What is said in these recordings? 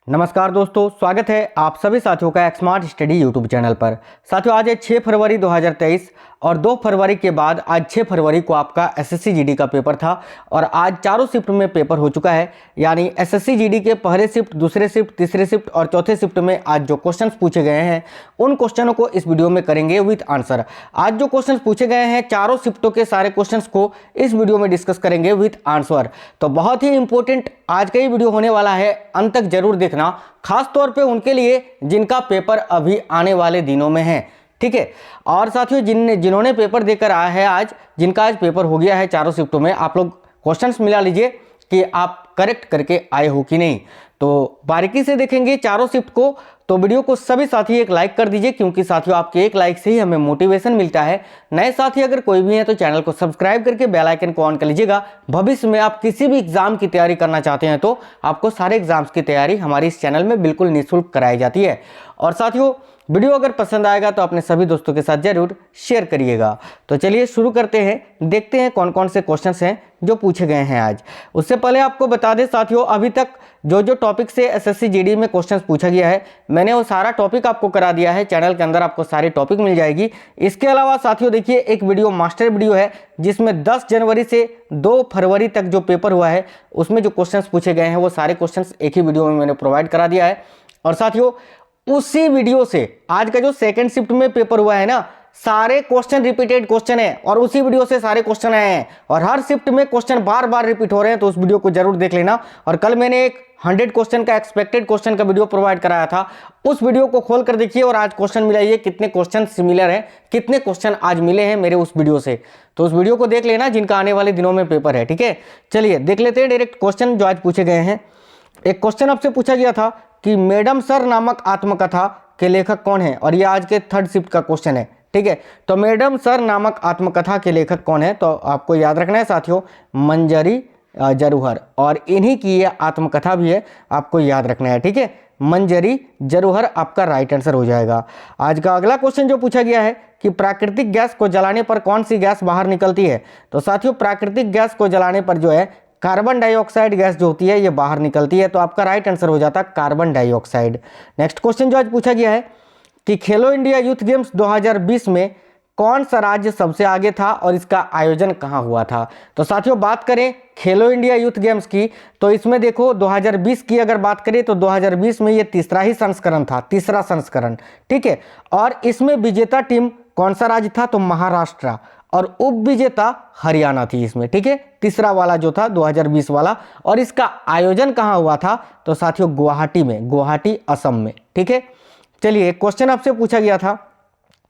नमस्कार दोस्तों, स्वागत है आप सभी साथियों का स्मार्ट स्टडी यूट्यूब चैनल पर। साथियों, आज है 6 फरवरी 2023 और 2 फरवरी के बाद आज 6 फरवरी को आपका एसएससी जीडी का पेपर था और आज चारों शिफ्ट में पेपर हो चुका है। यानी एसएससी जीडी के पहले शिफ्ट, दूसरे शिफ्ट, तीसरे शिफ्ट और चौथे शिफ्ट में आज जो क्वेश्चंस पूछे गए हैं उन क्वेश्चनों को इस वीडियो में करेंगे विथ आंसर। आज जो क्वेश्चंस पूछे गए हैं चारों शिफ्टों के सारे क्वेश्चंस को इस वीडियो में डिस्कस करेंगे विथ आंसर। तो बहुत ही इंपॉर्टेंट आज का ये वीडियो होने वाला है, अंत तक जरूर देखना, खास तौर पे उनके लिए जिनका पेपर अभी आने वाले दिनों में है। ठीक है। और साथियों, जिन्होंने पेपर देकर आया है आज, जिनका आज पेपर हो गया है चारों शिफ्टों में, आप लोग क्वेश्चंस मिला लीजिए कि आप करेक्ट करके आए हो कि नहीं। तो बारीकी से देखेंगे चारों शिफ्ट को। तो वीडियो को सभी साथी एक लाइक कर दीजिए, क्योंकि साथियों आपके एक लाइक से ही हमें मोटिवेशन मिलता है। नए साथी अगर कोई भी है तो चैनल को सब्सक्राइब करके बेल आइकन को ऑन कर लीजिएगा। भविष्य में आप किसी भी एग्जाम की तैयारी करना चाहते हैं तो आपको सारे एग्जाम्स की तैयारी हमारी इस चैनल में बिल्कुल निःशुल्क कराई जाती है। और साथियों, वीडियो अगर पसंद आएगा तो अपने सभी दोस्तों के साथ जरूर शेयर करिएगा। तो चलिए शुरू करते हैं, देखते हैं कौन कौन से क्वेश्चंस हैं जो पूछे गए हैं आज। उससे पहले आपको बता दें साथियों, अभी तक जो जो टॉपिक से एसएससी जीडी में क्वेश्चंस पूछा गया है मैंने वो सारा टॉपिक आपको करा दिया है। चैनल के अंदर आपको सारी टॉपिक मिल जाएगी। इसके अलावा साथियों देखिए, एक वीडियो मास्टर वीडियो है जिसमें 10 जनवरी से 2 फरवरी तक जो पेपर हुआ है उसमें जो क्वेश्चंस पूछे गए हैं वो सारे क्वेश्चंस एक ही वीडियो में मैंने प्रोवाइड करा दिया है। और साथियों, उसी वीडियो से आज का जो सेकंड शिफ्ट में पेपर हुआ है ना, सारे क्वेश्चन रिपीटेड क्वेश्चन है और उसी वीडियो से सारे क्वेश्चन आए हैं और हर शिफ्ट में क्वेश्चन बार बार रिपीट हो रहे हैं। तो उस वीडियो को जरूर देख लेना। और कल मैंने एक 100 क्वेश्चन का एक्सपेक्टेड क्वेश्चन का वीडियो प्रोवाइड कराया था, उस वीडियो को खोल कर देखिए और आज क्वेश्चन मिलाइए कितने क्वेश्चन सिमिलर हैं, कितने क्वेश्चन आज मिले हैं मेरे उस वीडियो से। तो उस वीडियो को देख लेना जिनका आने वाले दिनों में पेपर है। ठीक है, चलिए देख लेते हैं डायरेक्ट क्वेश्चन जो आज पूछे गए हैं। एक क्वेश्चन आपसे पूछा गया था कि मैडम सर नामक आत्मकथा के लेखक कौन है, और ये आज के थर्ड शिफ्ट का क्वेश्चन है। ठीक है, तो मैडम सर नामक आत्मकथा के लेखक कौन है, तो आपको याद रखना है साथियों, मंजरी जरूहर, और इन्हीं की ये आत्मकथा भी है, आपको याद रखना है। ठीक है, मंजरी जरूहर आपका राइट आंसर हो जाएगा। आज का अगला क्वेश्चन जो पूछा गया है कि प्राकृतिक गैस को जलाने पर कौन सी गैस बाहर निकलती है, तो साथियों प्राकृतिक गैस को जलाने पर जो है कार्बन डाइऑक्साइड गैस जो होती है ये बाहर निकलती है। तो आपका राइट आंसर हो जाता है कार्बन डाइऑक्साइड। नेक्स्ट क्वेश्चन जो आज पूछा गया है कि खेलो इंडिया यूथ गेम्स 2020 में कौन सा राज्य सबसे आगे था और इसका आयोजन कहां हुआ था। तो साथियों बात करें खेलो इंडिया यूथ गेम्स की, तो इसमें देखो 2020 की अगर बात करें तो 2020 में ये तीसरा ही संस्करण था, तीसरा संस्करण। ठीक है, और इसमें विजेता टीम कौन सा राज्य था, तो महाराष्ट्र, और उप विजेता हरियाणा थी इसमें। ठीक है, तीसरा वाला जो था 2020 वाला, और इसका आयोजन कहां हुआ था, तो साथियों गुवाहाटी में, गुवाहाटी असम में। ठीक है, चलिए क्वेश्चन आपसे पूछा गया था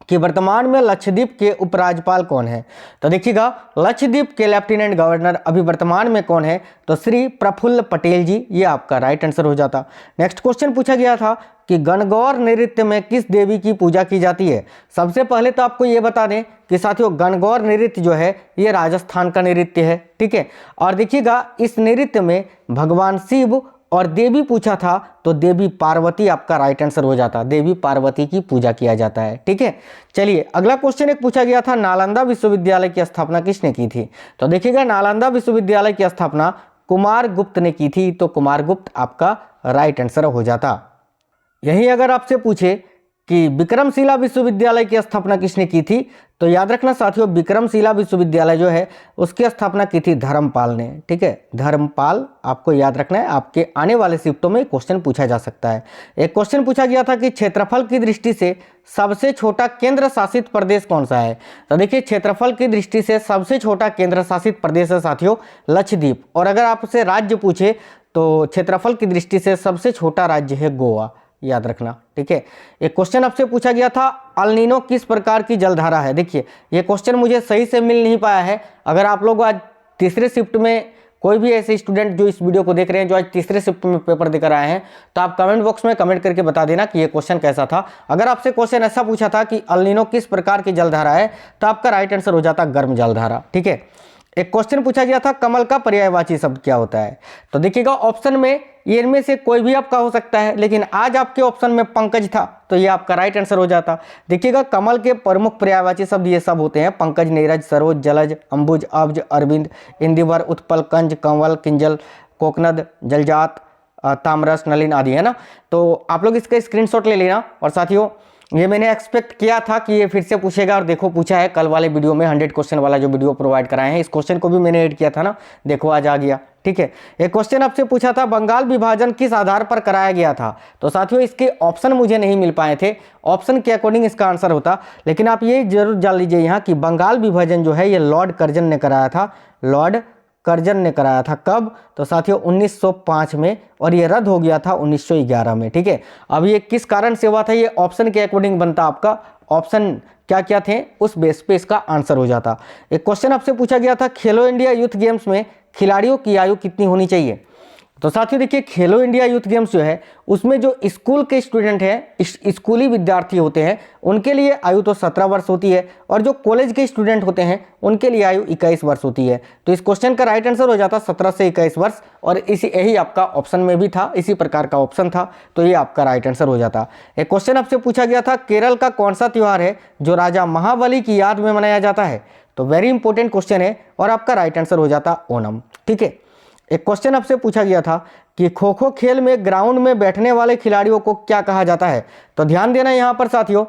कि वर्तमान में लक्षद्वीप के उपराज्यपाल कौन है, तो देखिएगा लक्षद्वीप के लेफ्टिनेंट गवर्नर अभी वर्तमान में कौन है, तो श्री प्रफुल्ल पटेल जी, ये आपका राइट आंसर हो जाता। नेक्स्ट क्वेश्चन पूछा गया था कि गणगौर नृत्य में किस देवी की पूजा की जाती है। सबसे पहले तो आपको ये बता दें कि साथियों गणगौर नृत्य जो है ये राजस्थान का नृत्य है। ठीक है, और देखिएगा इस नृत्य में भगवान शिव और देवी पूछा था तो देवी पार्वती आपका राइट आंसर हो जाता, देवी पार्वती की पूजा किया जाता है। ठीक है, चलिए अगला क्वेश्चन एक पूछा गया था, नालंदा विश्वविद्यालय की स्थापना किसने की थी, तो देखिएगा नालंदा विश्वविद्यालय की स्थापना कुमार गुप्त ने की थी, तो कुमार गुप्त आपका राइट आंसर हो जाता। यही अगर आपसे पूछे कि विक्रमशिला विश्वविद्यालय की स्थापना किसने की थी, तो याद रखना साथियों विक्रमशिला विश्वविद्यालय जो है उसकी स्थापना की थी धर्मपाल ने। ठीक है, धर्मपाल आपको याद रखना है, आपके आने वाले शिफ्टों में क्वेश्चन पूछा जा सकता है। एक क्वेश्चन पूछा गया था कि क्षेत्रफल की दृष्टि से सबसे छोटा केंद्र शासित प्रदेश कौन सा है, तो देखिए क्षेत्रफल की दृष्टि से सबसे छोटा केंद्र शासित प्रदेश है साथियों लक्षद्वीप। और अगर आपसे राज्य पूछे तो क्षेत्रफल की दृष्टि से सबसे छोटा राज्य है गोवा, याद रखना। ठीक है, एक क्वेश्चन आपसे पूछा गया था अल नीनो किस प्रकार की जलधारा है। देखिए ये क्वेश्चन मुझे सही से मिल नहीं पाया है। अगर आप लोग आज तीसरे शिफ्ट में कोई भी ऐसे स्टूडेंट जो इस वीडियो को देख रहे हैं जो आज तीसरे शिफ्ट में पेपर देकर आए हैं, तो आप कमेंट बॉक्स में कमेंट करके बता देना कि ये क्वेश्चन कैसा था। अगर आपसे क्वेश्चन ऐसा पूछा था कि अल नीनो किस प्रकार की जलधारा है, तो आपका राइट आंसर हो जाता गर्म जलधारा। ठीक है, एक क्वेश्चन पूछा गया था कमल का पर्यायवाची शब्द क्या होता है, तो देखिएगा ऑप्शन में ये इनमें से कोई भी आपका हो सकता है, लेकिन आज आपके ऑप्शन में पंकज था तो ये आपका राइट आंसर हो जाता। देखिएगा कमल के प्रमुख पर्यायवाची शब्द ये सब होते हैं, पंकज, नीरज, सरोज, जलज, अंबुज, अब्ज, अरविंद, इंदिवर, उत्पल, कंज, कंवल, किंजल, कोकनद, जलजात, तामरस, नलिन आदि, है ना। तो आप लोग इसका स्क्रीनशॉट ले लेना। और साथियों ये मैंने एक्सपेक्ट किया था कि ये फिर से पूछेगा, और देखो पूछा है कल वाले वीडियो में 100 क्वेश्चन वाला जो वीडियो प्रोवाइड कराए हैं, इस क्वेश्चन को भी मैंने ऐड किया था ना, देखो आज आ गया। ठीक है, एक क्वेश्चन आपसे पूछा था बंगाल विभाजन किस आधार पर कराया गया था। तो साथियों इसके ऑप्शन मुझे नहीं मिल पाए थे, ऑप्शन के अकॉर्डिंग इसका आंसर होता, लेकिन आप ये जरूर जान लीजिए यहाँ कि बंगाल विभाजन जो है ये लॉर्ड कर्जन ने कराया था। लॉर्ड कर्जन ने कराया था कब? तो साथियों 1905 में, और ये रद्द हो गया था 1911 में। ठीक है, अब ये किस कारण से हुआ था, ये ऑप्शन के अकॉर्डिंग बनता आपका, ऑप्शन क्या क्या थे उस बेस पे इसका आंसर हो जाता। एक क्वेश्चन आपसे पूछा गया था खेलो इंडिया यूथ गेम्स में खिलाड़ियों की आयु कितनी होनी चाहिए। तो साथियों देखिए खेलो इंडिया यूथ गेम्स जो है उसमें जो स्कूल के स्टूडेंट हैं, स्कूली विद्यार्थी होते हैं, उनके लिए आयु तो 17 वर्ष होती है, और जो कॉलेज के स्टूडेंट होते हैं उनके लिए आयु 21 वर्ष होती है। तो इस क्वेश्चन का राइट आंसर हो जाता 17 से 21 वर्ष, और इसी यही आपका ऑप्शन में भी था, इसी प्रकार का ऑप्शन था, तो ये आपका राइट आंसर हो जाता। एक क्वेश्चन आपसे पूछा गया था केरल का कौन सा त्यौहार है जो राजा महाबली की याद में मनाया जाता है। तो वेरी इंपॉर्टेंट क्वेश्चन है, और आपका राइट आंसर हो जाता ओणम। ठीक है, एक क्वेश्चन आपसे पूछा गया था कि खो खो खेल में ग्राउंड में बैठने वाले खिलाड़ियों को क्या कहा जाता है। तो ध्यान देना यहाँ पर साथियों,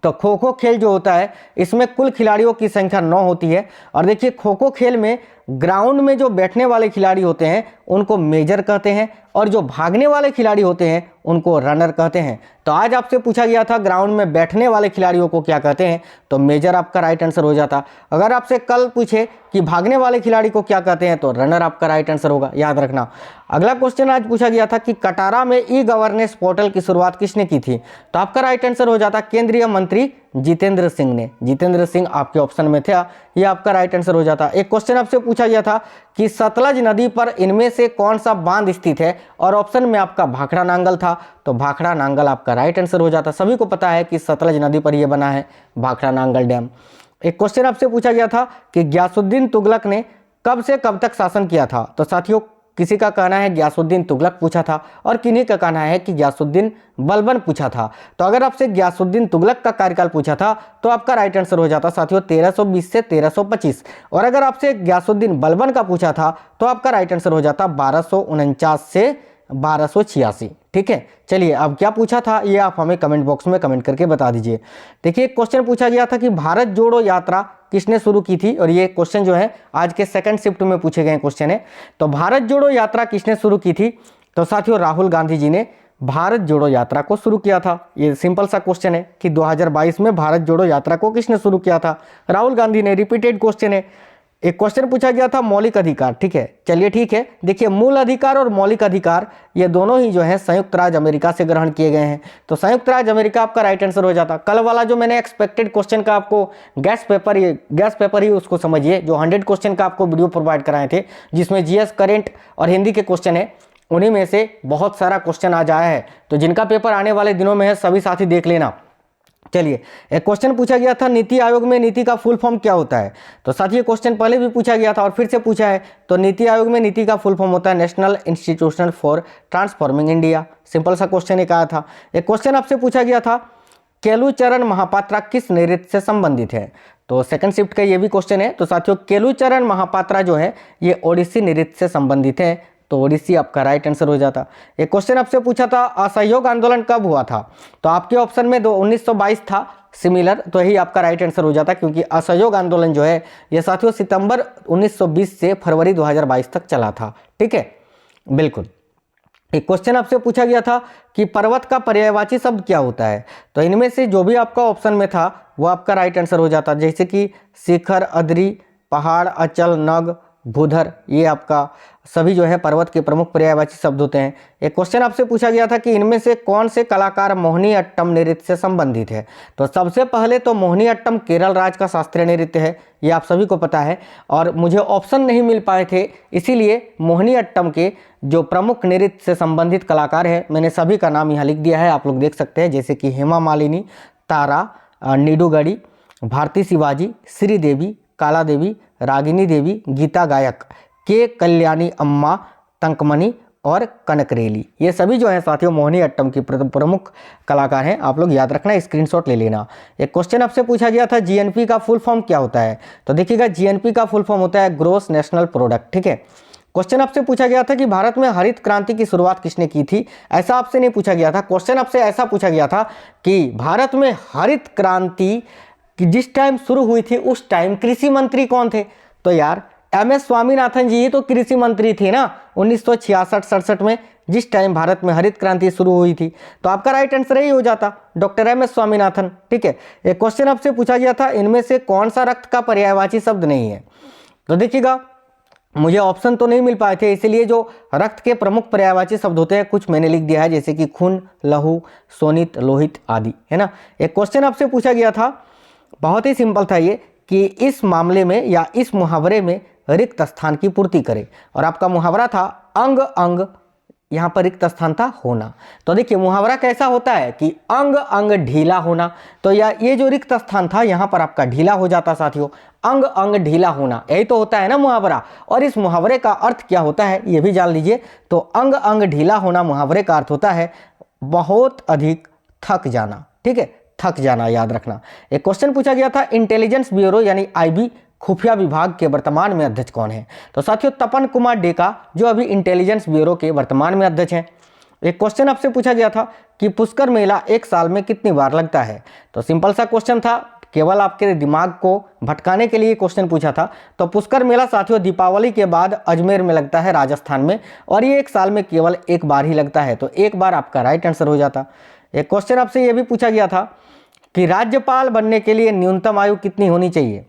तो खो खो खेल जो होता है इसमें कुल खिलाड़ियों की संख्या 9 होती है, और देखिए खो खो खेल में ग्राउंड में जो बैठने वाले खिलाड़ी होते हैं उनको मेजर कहते हैं, और जो भागने वाले खिलाड़ी होते हैं उनको रनर कहते हैं। तो आज आपसे पूछा गया था ग्राउंड में बैठने वाले खिलाड़ियों को क्या कहते हैं, तो मेजर आपका राइट आंसर हो जाता। अगर आपसे कल पूछे कि भागने वाले खिलाड़ी को क्या कहते हैं, तो रनर आपका राइट आंसर होगा, याद रखना। अगला क्वेश्चन आज पूछा गया था कि कटारा में ई गवर्नेंस पोर्टल की शुरुआत किसने की थी। तो आपका राइट आंसर हो जाता केंद्रीय मंत्री जितेंद्र सिंह ने। जितेंद्र सिंह आपके ऑप्शन में थे, ये आपका राइट आंसर हो जाता। एक क्वेश्चन आपसे पूछा गया था कि सतलज नदी पर इनमें से कौन सा बांध स्थित है, और ऑप्शन में आपका भाखड़ा नांगल था, तो भाखड़ा नांगल आपका राइट आंसर हो जाता। सभी को पता है कि सतलज नदी पर यह बना है भाखड़ा नांगल डैम। एक क्वेश्चन आपसे पूछा गया था कि गयासुद्दीन तुगलक ने कब से कब तक शासन किया था। तो साथियों किसी का कहना है गयासुद्दीन तुगलक पूछा था, और किन्हीं का कहना है कि गयासुद्दीन बलबन पूछा था। तो अगर आपसे गयासुद्दीन तुगलक का कार्यकाल पूछा था तो आपका राइट आंसर हो जाता साथियों 1320 से 1325, और अगर आपसे गयासुद्दीन बलबन का पूछा था तो आपका राइट आंसर हो जाता 1249 से 1286। ठीक है, चलिए अब क्या पूछा था ये आप हमें कमेंट बॉक्स में कमेंट करके बता दीजिए। देखिए क्वेश्चन पूछा गया था कि भारत जोड़ो यात्रा किसने शुरू की थी, और ये क्वेश्चन जो है आज के सेकंड शिफ्ट में पूछे गए क्वेश्चन है। तो भारत जोड़ो यात्रा किसने शुरू की थी, तो साथियों राहुल गांधी जी ने भारत जोड़ो यात्रा को शुरू किया था। ये सिंपल सा क्वेश्चन है कि 2022 में भारत जोड़ो यात्रा को किसने शुरू किया था, राहुल गांधी ने। रिपीटेड क्वेश्चन है। एक क्वेश्चन पूछा गया था मौलिक अधिकार। ठीक है, चलिए ठीक है, देखिए मूल अधिकार और मौलिक अधिकार ये दोनों ही जो है संयुक्त राज्य अमेरिका से ग्रहण किए गए हैं, तो संयुक्त राज्य अमेरिका आपका राइट आंसर हो जाता। कल वाला जो मैंने एक्सपेक्टेड क्वेश्चन का आपको गैस पेपर ही उसको समझिए, जो 100 क्वेश्चन का आपको वीडियो प्रोवाइड कराए थे जिसमें जीएस करंट और हिंदी के क्वेश्चन है, उन्हीं में से बहुत सारा क्वेश्चन आज आया है। तो जिनका पेपर आने वाले दिनों में है सभी साथी देख लेना। चलिए एक क्वेश्चन पूछा गया था नीति आयोग में नीति का फुल फॉर्म क्या होता है। तो साथ ये क्वेश्चन पहले भी पूछा गया था और फिर से पूछा है। तो नीति आयोग में नीति का फुल फॉर्म होता है national institution for transforming India. Simple सा क्वेश्चन एक आया था। एक क्वेश्चन आपसे पूछा गया था केलुचरण महापात्रा किस नृत्य से संबंधित है। तो सेकंड शिफ्ट का ये भी क्वेश्चन है। तो साथियों केलुचरण महापात्रा जो है ये ओडिसी नृत्य से संबंधित है, तो ओडिसी आपका राइट आंसर हो जाता। एक क्वेश्चन आपसे पूछा था असहयोग आंदोलन कब हुआ था। तो आपके ऑप्शन में 1922 था सिमिलर, तो यही आपका राइट आंसर हो जाता क्योंकि असहयोग आंदोलन जो है ये साथियों सितंबर 1920 से फरवरी 2022 तक चला था। ठीक है, बिल्कुल। एक क्वेश्चन आपसे पूछा गया था कि पर्वत का पर्यायवाची शब्द क्या होता है। तो इनमें से जो भी आपका ऑप्शन में था वो आपका राइट आंसर हो जाता, जैसे कि शिखर, अद्री, पहाड़, अचल, नग, भूधर, ये आपका सभी जो है पर्वत के प्रमुख पर्यायवाची शब्द होते हैं। एक क्वेश्चन आपसे पूछा गया था कि इनमें से कौन से कलाकार मोहिनी अट्टम नृत्य से संबंधित है। तो सबसे पहले तो मोहिनी अट्टम केरल राज्य का शास्त्रीय नृत्य है, ये आप सभी को पता है, और मुझे ऑप्शन नहीं मिल पाए थे इसीलिए मोहिनी अट्टम के जो प्रमुख नृत्य से संबंधित कलाकार है मैंने सभी का नाम यहाँ लिख दिया है, आप लोग देख सकते हैं, जैसे कि हेमा मालिनी, तारा, नीडूगढ़ी, भारती शिवाजी, श्रीदेवी, काला देवी, रागिनी देवी, गीता गायक, के कल्याणी अम्मा, तंकमणि और कनकरेली, ये सभी जो हैं साथियों मोहिनी अट्टम की प्रमुख कलाकार हैं। आप लोग याद रखना, स्क्रीनशॉट ले लेना। एक क्वेश्चन आपसे पूछा गया था जीएनपी का फुल फॉर्म क्या होता है। तो देखिएगा जीएनपी का फुल फॉर्म होता है ग्रोस नेशनल प्रोडक्ट। ठीक है, क्वेश्चन आपसे पूछा गया था कि भारत में हरित क्रांति की शुरुआत किसने की थी। ऐसा आपसे नहीं पूछा गया था, क्वेश्चन आपसे ऐसा पूछा गया था कि भारत में हरित क्रांति कि जिस टाइम शुरू हुई थी उस टाइम कृषि मंत्री कौन थे। तो यार एम.एस. स्वामीनाथन जी ही तो कृषि मंत्री थे ना 1966-67 में, जिस टाइम भारत में हरित क्रांति शुरू हुई थी। तो आपका राइट आंसर यही हो जाता, डॉक्टर एम.एस. स्वामीनाथन। ठीक है, एक क्वेश्चन आपसे पूछा गया था इनमें से कौन सा रक्त का पर्यायवाची शब्द नहीं है। तो देखिएगा मुझे ऑप्शन तो नहीं मिल पाए थे, इसलिए जो रक्त के प्रमुख पर्यायवाची शब्द होते हैं कुछ मैंने लिख दिया है, जैसे कि खून, लहू, शोणित, लोहित आदि, है ना। एक क्वेश्चन आपसे पूछा गया था, बहुत ही सिंपल था ये, कि इस मामले में या इस मुहावरे में रिक्त स्थान की पूर्ति करें, और आपका मुहावरा था अंग अंग, यहाँ पर रिक्त स्थान था होना। तो देखिए मुहावरा कैसा होता है कि अंग अंग ढीला होना, तो ये जो रिक्त स्थान था यहाँ पर आपका ढीला हो जाता साथियों, अंग अंग ढीला होना, यही तो होता है ना मुहावरा। और इस मुहावरे का अर्थ क्या होता है ये भी जान लीजिए। तो अंग अंग ढीला होना मुहावरे का अर्थ होता है बहुत अधिक थक जाना। ठीक है, थक जाना याद रखना। एक क्वेश्चन पूछा गया था इंटेलिजेंस ब्यूरो यानी आईबी खुफिया विभाग के वर्तमान में अध्यक्ष कौन है। तो साथियों तपन कुमार डेका, जो अभी इंटेलिजेंस ब्यूरो के वर्तमान में अध्यक्ष हैं। एक क्वेश्चन आपसे पूछा गया था कि पुष्कर मेला एक साल में कितनी बार लगता है। तो सिंपल सा क्वेश्चन था, केवल आपके दिमाग को भटकाने के लिए क्वेश्चन पूछा था। तो पुष्कर मेला साथियों दीपावली के बाद अजमेर में लगता है राजस्थान में, और ये एक साल में केवल एक बार ही लगता है। तो एक बार आपका राइट आंसर हो जाता। एक क्वेश्चन आपसे ये भी पूछा गया था कि राज्यपाल बनने के लिए न्यूनतम आयु कितनी होनी चाहिए।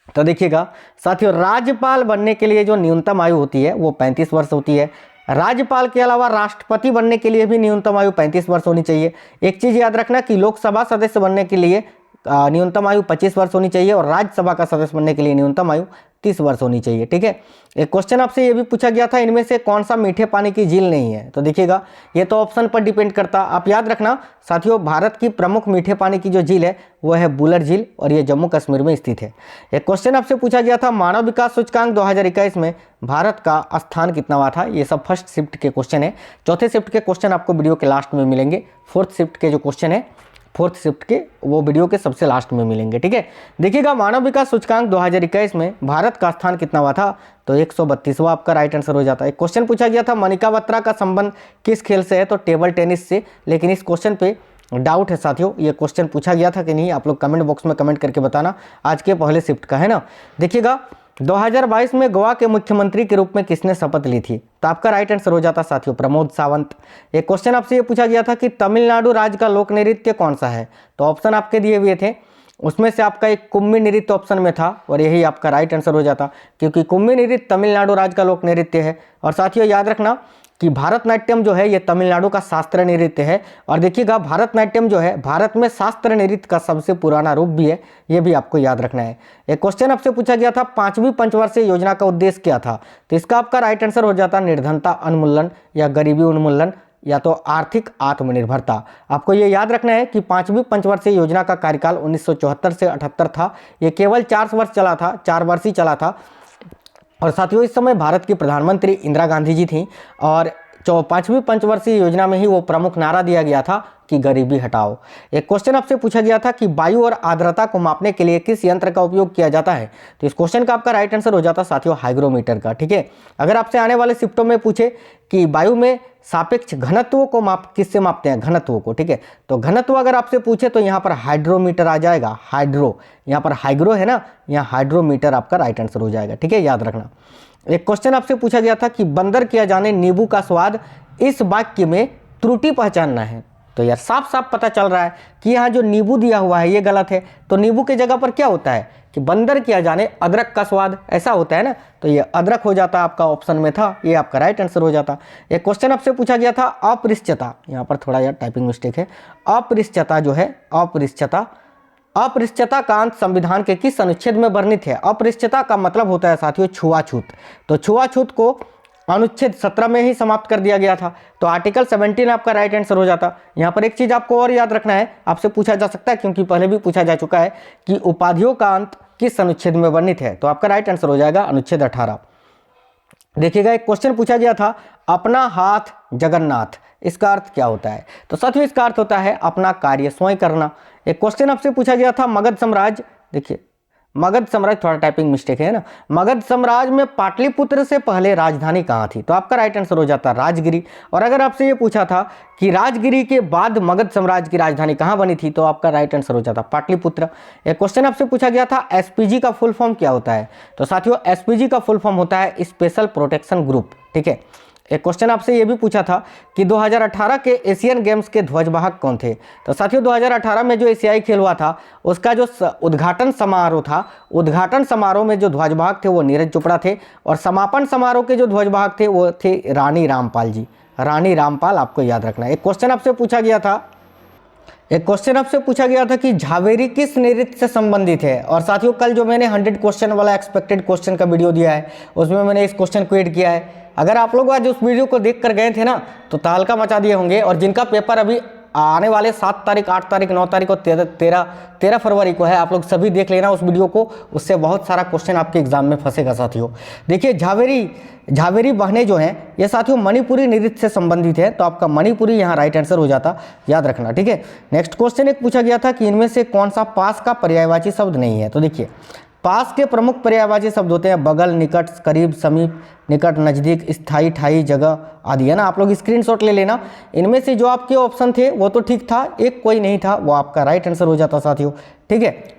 तो देखिएगा साथियों राज्यपाल बनने के लिए जो न्यूनतम आयु होती है वो 35 वर्ष होती है। राज्यपाल के अलावा राष्ट्रपति बनने के लिए भी न्यूनतम आयु 35 वर्ष होनी चाहिए। एक चीज़ याद रखना कि लोकसभा सदस्य बनने के लिए न्यूनतम आयु 25 वर्ष होनी चाहिए, और राज्यसभा का सदस्य बनने के लिए न्यूनतम आयु 30 वर्ष होनी चाहिए। ठीक है, एक क्वेश्चन आपसे ये भी पूछा गया था इनमें से कौन सा मीठे पानी की झील नहीं है। तो देखिएगा ये तो ऑप्शन पर डिपेंड करता, आप याद रखना साथियों भारत की प्रमुख मीठे पानी की जो झील है वो है बुलर झील, और ये जम्मू कश्मीर में स्थित है। एक क्वेश्चन आपसे पूछा गया था मानव विकास सूचकांक 2021 में भारत का स्थान कितनावा था। ये सब फर्स्ट शिफ्ट के क्वेश्चन है, चौथे शिफ्ट के क्वेश्चन आपको वीडियो के लास्ट में मिलेंगे। फोर्थ शिफ्ट के जो क्वेश्चन है फोर्थ शिफ्ट के वो वीडियो के सबसे लास्ट में मिलेंगे। ठीक है, देखिएगा मानव विकास सूचकांक 2021 में भारत का स्थान कितना हुआ था। तो 132वां आपका राइट आंसर हो जाता है। एक क्वेश्चन पूछा गया था मनिका बत्रा का संबंध किस खेल से है। तो टेबल टेनिस से, लेकिन इस क्वेश्चन पे डाउट है साथियों, ये क्वेश्चन पूछा गया था कि नहीं, आप लोग कमेंट बॉक्स में कमेंट करके बताना। आज के पहले शिफ्ट का है ना। देखिएगा 2022 में गोवा के मुख्यमंत्री के रूप में किसने शपथ ली थी। तो आपका राइट आंसर हो जाता साथियों प्रमोद सावंत। एक क्वेश्चन आपसे ये पूछा गया था कि तमिलनाडु राज्य का लोक नृत्य कौन सा है। तो ऑप्शन आपके दिए हुए थे, उसमें से आपका एक कुम्मी नृत्य ऑप्शन में था, और यही आपका राइट आंसर हो जाता, क्योंकि कुम्मी नृत्य तमिलनाडु राज्य का लोक नृत्य है। और साथियों याद रखना कि भारतनाट्यम जो है ये तमिलनाडु का शास्त्रीय नृत्य है। और देखिएगा भारतनाट्यम जो है भारत में शास्त्रीय नृत्य का सबसे पुराना रूप भी है, ये भी आपको याद रखना है। एक क्वेश्चन आपसे पूछा गया था 5वीं पंचवर्षीय योजना का उद्देश्य क्या था। तो इसका आपका राइट आंसर हो जाता निर्धनता उन्मूलन, या गरीबी उन्मूलन, या तो आर्थिक आत्मनिर्भरता। आपको ये याद रखना है कि 5वीं पंचवर्षीय योजना का कार्यकाल 1974 से 78 था। ये केवल 4 वर्ष चला था, 4 वर्ष ही चला था। और साथियों इस समय भारत की प्रधानमंत्री इंदिरा गांधी जी थी, और 5वीं पंचवर्षीय योजना में ही वो प्रमुख नारा दिया गया था कि गरीबी हटाओ। एक क्वेश्चन आपसे पूछा गया था कि वायु और आर्द्रता को मापने के लिए किस यंत्र का उपयोग किया जाता है। तो इस क्वेश्चन का आपका राइट आंसर हो जाता साथियों हाइग्रोमीटर का। ठीक है, अगर आपसे आने वाले शिफ्टों में पूछे कि वायु में सापेक्ष घनत्व को किससे मापते हैं, घनत्व को। ठीक है, तो घनत्व अगर आपसे पूछे तो यहाँ पर हाइड्रोमीटर आ जाएगा, हाइड्रो, यहाँ पर हाइग्रो है ना, यहाँ हाइड्रोमीटर आपका राइट आंसर हो जाएगा। ठीक है, याद रखना। एक क्वेश्चन आपसे पूछा गया था कि बंदर किया जाने नींबू का स्वाद, इस वाक्य में त्रुटि पहचानना है। तो यार साफ साफ पता चल रहा है कि यहाँ जो नींबू दिया हुआ है ये गलत है। तो नींबू की जगह पर क्या होता है कि बंदर किया जाने अदरक का स्वाद, ऐसा होता है ना। तो ये अदरक हो जाता, आपका ऑप्शन में था, ये आपका राइट आंसर हो जाता। एक क्वेश्चन आपसे पूछा गया था अपृश्यता, यहाँ पर थोड़ा यार टाइपिंग मिस्टेक है। अपृश्यता जो है, अपृश्यता का अंत संविधान के किस अनुच्छेद में वर्णित है। अपृश्यता का मतलब होता है साथियों छुआछूत। तो छुआछूत को अनुच्छेद 17 में ही समाप्त कर दिया गया था। तो आर्टिकल 17 आपका राइट आंसर हो जाता। यहाँ पर एक चीज आपको और याद रखना है, आपसे पूछा जा सकता है क्योंकि पहले भी पूछा जा चुका है कि उपाधियों का अंत किस अनुच्छेद में वर्णित है। तो आपका राइट आंसर हो जाएगा अनुच्छेद 18। देखिएगा एक क्वेश्चन पूछा गया था अपना हाथ जगन्नाथ, इसका अर्थ क्या होता है। तो साथियों इसका अर्थ होता है अपना कार्य स्वयं करना। एक क्वेश्चन आपसे पूछा गया था मगध साम्राज्य, देखिए मगध साम्राज्य, थोड़ा टाइपिंग मिस्टेक है ना। मगध साम्राज्य में पाटलिपुत्र से पहले राजधानी कहाँ थी? तो आपका राइट आंसर हो जाता राजगिरी। और अगर आपसे ये पूछा था कि राजगिरी के बाद मगध साम्राज्य की राजधानी कहाँ बनी थी, तो आपका राइट आंसर हो जाता पाटलिपुत्र। एक क्वेश्चन आपसे पूछा गया था एसपीजी का फुल फॉर्म क्या होता है? तो साथियों एसपीजी का फुल फॉर्म होता है स्पेशल प्रोटेक्शन ग्रुप। ठीक है। एक क्वेश्चन आपसे ये भी पूछा था कि 2018 के एशियन गेम्स के ध्वजवाहक कौन थे? तो साथियों 2018 में जो एशियाई खेल हुआ था उसका जो उद्घाटन समारोह था, उद्घाटन समारोह में जो ध्वजवाहक थे वो नीरज चोपड़ा थे, और समापन समारोह के जो ध्वजवाहक थे वो थे रानी रामपाल जी। रानी रामपाल आपको याद रखना है। एक क्वेश्चन आपसे पूछा गया था कि झावेरी किस नृत्य से संबंधित है? और साथियों कल जो मैंने 100 क्वेश्चन वाला एक्सपेक्टेड क्वेश्चन का वीडियो दिया है उसमें मैंने इस क्वेश्चन को ऐड किया है। अगर आप लोग आज उस वीडियो को देख कर गए थे ना तो तहलका मचा दिए होंगे। और जिनका पेपर अभी आने वाले 7 तारीख, 8 तारीख, 9 तारीख और 13 फरवरी को है, आप लोग सभी देख लेना उस वीडियो को, उससे बहुत सारा क्वेश्चन आपके एग्जाम में फंसेगा साथियों। देखिए झावेरी बहने जो हैं ये साथियों मणिपुरी नृत्य से संबंधित है, तो आपका मणिपुरी यहाँ राइट आंसर हो जाता, याद रखना। ठीक है। नेक्स्ट क्वेश्चन एक पूछा गया था कि इनमें से कौन सा पास का पर्यायवाची शब्द नहीं है? तो देखिए पास के प्रमुख पर्यायवाची शब्द होते हैं बगल, निकट, करीब, समीप, निकट, नज़दीक, स्थायी, ठाई, जगह आदि, है ना। आप लोग स्क्रीनशॉट ले लेना। इनमें से जो आपके ऑप्शन थे वो तो ठीक था, एक कोई नहीं था, वो आपका राइट आंसर हो जाता साथियों। ठीक है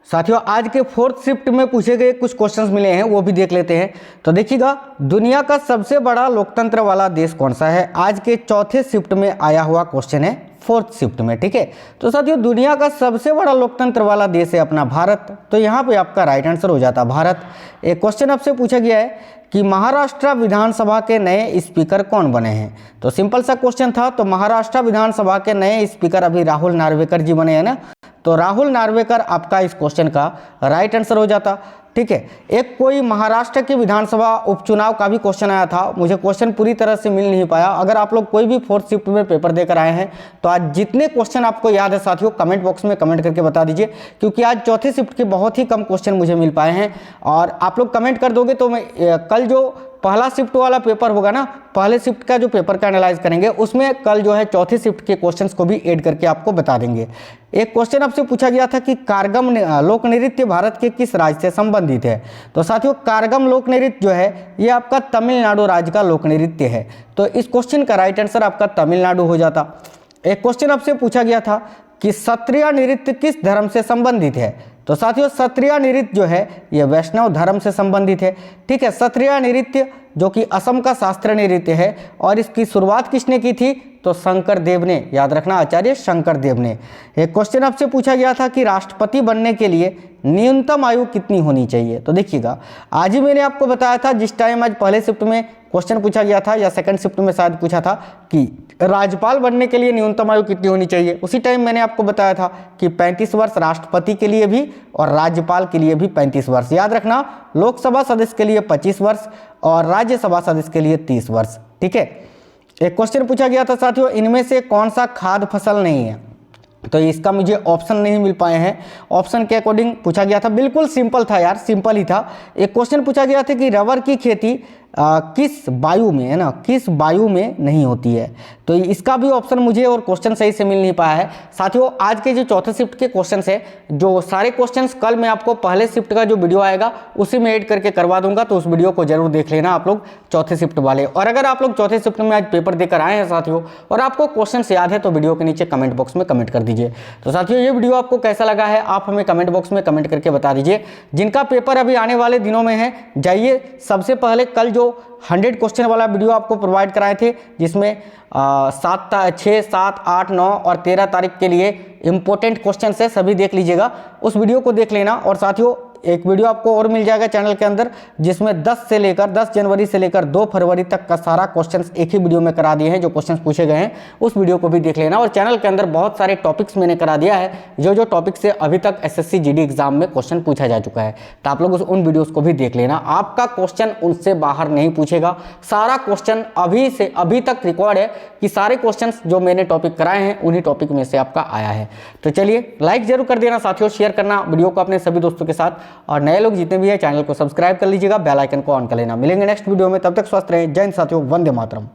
साथियों, आज के 4th शिफ्ट में पूछे गए कुछ क्वेश्चंस मिले हैं वो भी देख लेते हैं। तो देखिएगा दुनिया का सबसे बड़ा लोकतंत्र वाला देश कौन सा है? आज के 4थे शिफ्ट में आया हुआ क्वेश्चन है 4th शिफ्ट में। ठीक है। तो साथियों दुनिया का सबसे बड़ा लोकतंत्र वाला देश है अपना भारत, तो यहाँ पे आपका राइट आंसर हो जाता भारत। एक क्वेश्चन आपसे पूछा गया है कि महाराष्ट्र विधानसभा के नए स्पीकर कौन बने हैं? तो सिंपल सा क्वेश्चन था। तो महाराष्ट्र विधानसभा के नए स्पीकर अभी राहुल नार्वेकर जी बने हैं ना, तो राहुल नार्वेकर आपका इस क्वेश्चन का राइट आंसर हो जाता। ठीक है। एक कोई महाराष्ट्र के विधानसभा उपचुनाव का भी क्वेश्चन आया था, मुझे क्वेश्चन पूरी तरह से मिल नहीं पाया। अगर आप लोग कोई भी 4th शिफ्ट में पेपर देकर आए हैं तो आज जितने क्वेश्चन आपको याद है साथियों कमेंट बॉक्स में कमेंट करके बता दीजिए, क्योंकि आज 4थे शिफ्ट के बहुत ही कम क्वेश्चन मुझे मिल पाए हैं। और आप लोग कमेंट कर दोगे तो मैं कल जो पहला शिफ्ट वाला पेपर होगा ना, पहले शिफ्ट का जो पेपर का एनालाइज करेंगे उसमें कल जो है 4थी शिफ्ट के क्वेश्चंस को भी ऐड करके आपको बता देंगे। एक क्वेश्चन आपसे पूछा गया था कि कारगम लोक नृत्य भारत के किस राज्य से संबंधित है? तो साथियों कारगम लोक नृत्य जो है ये आपका तमिलनाडु राज्य का लोक नृत्य है, तो इस क्वेश्चन का राइट आंसर आपका तमिलनाडु हो जाता। एक क्वेश्चन आपसे पूछा गया था कि क्षत्रिय नृत्य किस धर्म से संबंधित है? तो साथियों क्षत्रिय नृत्य जो है ये वैष्णव धर्म से संबंधित है। ठीक है। क्षत्रिय नृत्य जो कि असम का शास्त्रीय नृत्य है, और इसकी शुरुआत किसने की थी? तो शंकर देव ने, याद रखना आचार्य शंकर देव ने। एक क्वेश्चन आपसे पूछा गया था कि राष्ट्रपति बनने के लिए न्यूनतम आयु कितनी होनी चाहिए? तो देखिएगा आज ही मैंने आपको बताया था, जिस टाइम आज पहले शिफ्ट में क्वेश्चन पूछा गया था या सेकंड शिफ्ट में शायद पूछा था कि राज्यपाल बनने के लिए न्यूनतम आयु कितनी होनी चाहिए, उसी टाइम मैंने आपको बताया था कि 35 वर्ष राष्ट्रपति के लिए भी और राज्यपाल के लिए भी 35 वर्ष। याद रखना लोकसभा सदस्य के लिए 25 वर्ष और राज्यसभा सदस्य के लिए 30 वर्ष। ठीक है। एक क्वेश्चन पूछा गया था साथियों इनमें से कौन सा खाद्य फसल नहीं है? तो इसका मुझे ऑप्शन नहीं मिल पाए हैं। ऑप्शन के अकॉर्डिंग पूछा गया था, बिल्कुल सिंपल था यार, सिंपल ही था। एक क्वेश्चन पूछा गया था कि रबर की खेती किस वायु में, है ना, किस वायु में नहीं होती है? तो इसका भी ऑप्शन मुझे और क्वेश्चन सही से मिल नहीं पाया है। साथियों आज के जो 4थे शिफ्ट के क्वेश्चन है, जो सारे क्वेश्चंस कल मैं आपको पहले शिफ्ट का जो वीडियो आएगा उसी में ऐड करके करवा दूंगा, तो उस वीडियो को जरूर देख लेना आप लोग 4थे शिफ्ट वाले। और अगर आप लोग 4थे शिफ्ट में आज पेपर देकर आए हैं साथियों और आपको क्वेश्चन याद है तो वीडियो के नीचे कमेंट बॉक्स में कमेंट कर दीजिए। तो साथियों ये वीडियो आपको कैसा लगा है आप हमें कमेंट बॉक्स में कमेंट करके बता दीजिए। जिनका पेपर अभी आने वाले दिनों में है, जाइए सबसे पहले कल जो 100 क्वेश्चन वाला वीडियो आपको प्रोवाइड कराए थे, जिसमें 6, 7, 8, 9 और 13 तारीख के लिए इंपॉर्टेंट क्वेश्चन है, सभी देख लीजिएगा, उस वीडियो को देख लेना। और साथियों एक वीडियो आपको और मिल जाएगा चैनल के अंदर, जिसमें 10 जनवरी से लेकर 2 फरवरी तक का सारा क्वेश्चंस एक ही वीडियो में करा दिए हैं, जो क्वेश्चंस पूछे गए हैं उस वीडियो को भी देख लेना। और चैनल के अंदर बहुत सारे टॉपिक्स मैंने करा दिया है, जो टॉपिक से अभी तक एसएससी जीडी एग्जाम में क्वेश्चन पूछा जा चुका है, तो आप लोग उन वीडियोज़ को भी देख लेना। आपका क्वेश्चन उनसे बाहर नहीं पूछेगा, सारा क्वेश्चन अभी तक रिकॉर्ड है कि सारे क्वेश्चन जो मैंने टॉपिक कराए हैं उन्हीं टॉपिक में से आपका आया है। तो चलिए लाइक जरूर कर देना साथियों, शेयर करना वीडियो को अपने सभी दोस्तों के साथ, और नए लोग जितने भी है चैनल को सब्सक्राइब कर लीजिएगा, बेल आइकन को ऑन कर लेना। मिलेंगे नेक्स्ट वीडियो में, तब तक स्वस्थ रहें। जय हिंद साथियों, वंदे मातरम।